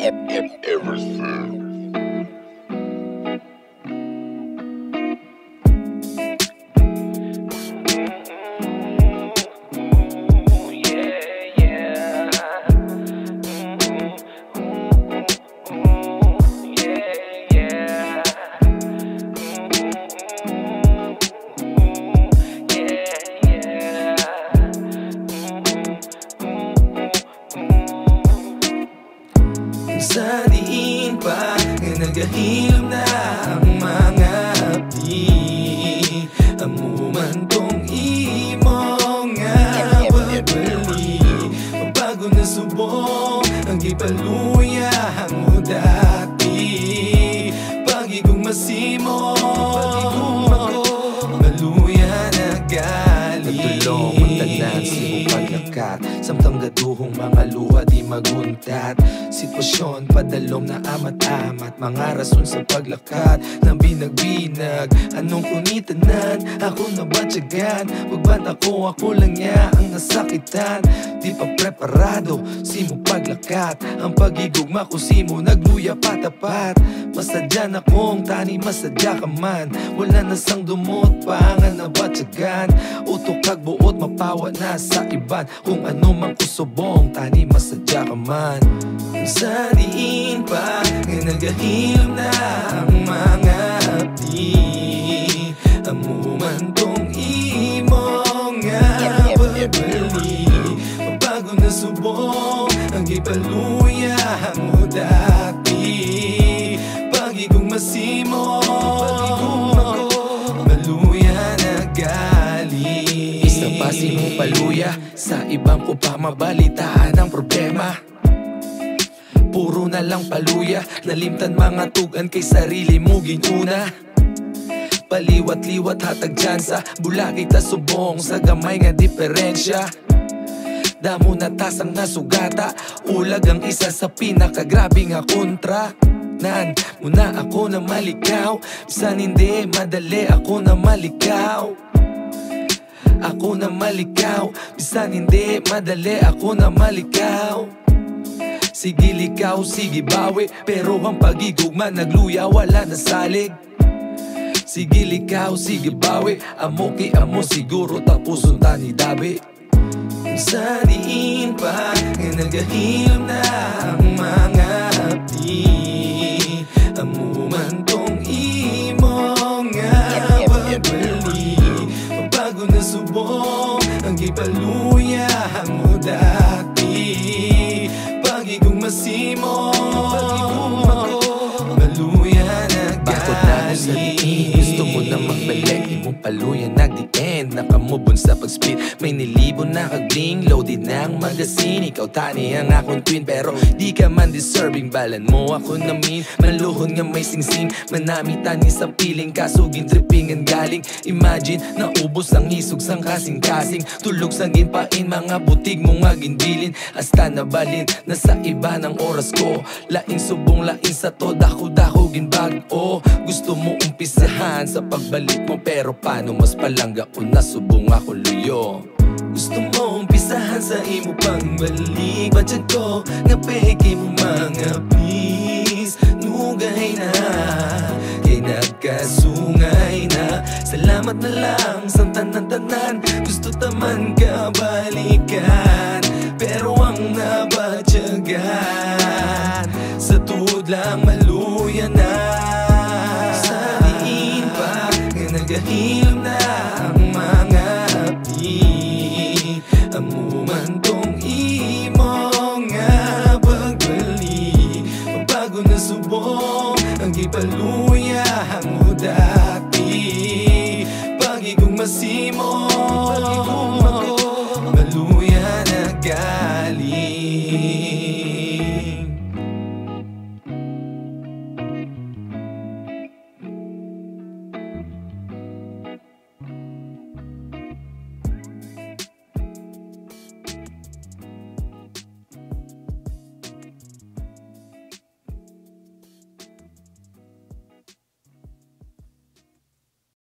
everything. Sa diin pa ay nagahilom na ang mga api. Amuman tong imo nga babali. Bago na subong ang ipaluya mo dati. Pagigong masimo maluya na gali. Nagtulong ang tanan simo paglakat. Samtang gaduhong mga luha di maguntat. Sitwasyon padalom na amat-amat. Mga rason sa paglakad ng binag-binag. Anong kunitanan? Ako na ba tiyagan? Pagbat ako lang niya ang nasakitan. Di pa preparado, simo paglakat. Ang pagigugma ko simo nagluya patapat. Masadya na kong tani, masadya ka man. Wala na sang dumot, pangan na ba tiyagan? Utok kag buot, mapawa na sa iban. Kung ano mang kusubong, tani masadya ka man. Sa diin pa ay nagahilom na ang mga api. Amuman tong imo nga babali. Bago na subong ang ipaluya mo dati. Pagigong masimo maluya na gali. Isa pa simo paluya, sa ibang ko pa mabalitaan ang problema. Puro na lang paluya, nalimtan mga tugan kay sarili mo ginuna. Paliwat-liwat hatag tsansa, bulagi ta subong sa gamay nga diferensya. Damo na tasang nasugata, ulag ang isa sa pinakagrabe nga kontra. Nan, muna ako na malikaw, bisan hindi madali ako na malikaw. Ako na malikaw, bisan hindi madali ako na malikaw. Sige likaw, sige bawi, pero ang pagigugma nagluya wala na salig. Sige likaw, sige bawi, amo ki amo siguro tapos unta ni dabi. Sa diin pa ay nagahilom na ang mga api. Amuman tong imo nga babali. Bago na subong ang ipaluya mo dati. Pagigong masimo maluya na bakit na sa diin? Gusto mo na magbalik, di mo paluya nag-di-end. Nakamubon sa pag-split, may nilibon na kagling. Loaded na ang magazine, ikaw tani ang akong twin. Pero di ka man deserving, balan mo ako namin. Maluhon nga may singsing, manami tani sa piling. Kasugin, tripping and galing. Imagine, naubos ang hisog sang kasing-kasing. Tulog sang ginpain, mga butig mo nga ginbilin. Hasta nabalin, nasa iba ng oras ko. Laing subong, laing sa to, dako-dako ginbag. Oh, gusto mo umpisahan sa pagbalik mo, pero paano mas palangga ko na subong ako luyo. Gusto mo umpisahan sa imo pangbalik. Badyan ko nga peke mo mga please. Nugay na, kay nagkasungay na. Salamat na lang sa tanan-tanan. Gusto taman ka balikan, pero ang nabadyagan sa tuod lang maluya na. Sa diin pa ay nagahilom na ang mga api. Amuman tong imo nga babali. Bago na subong ang ipaluya mo dati. Pagigong masimo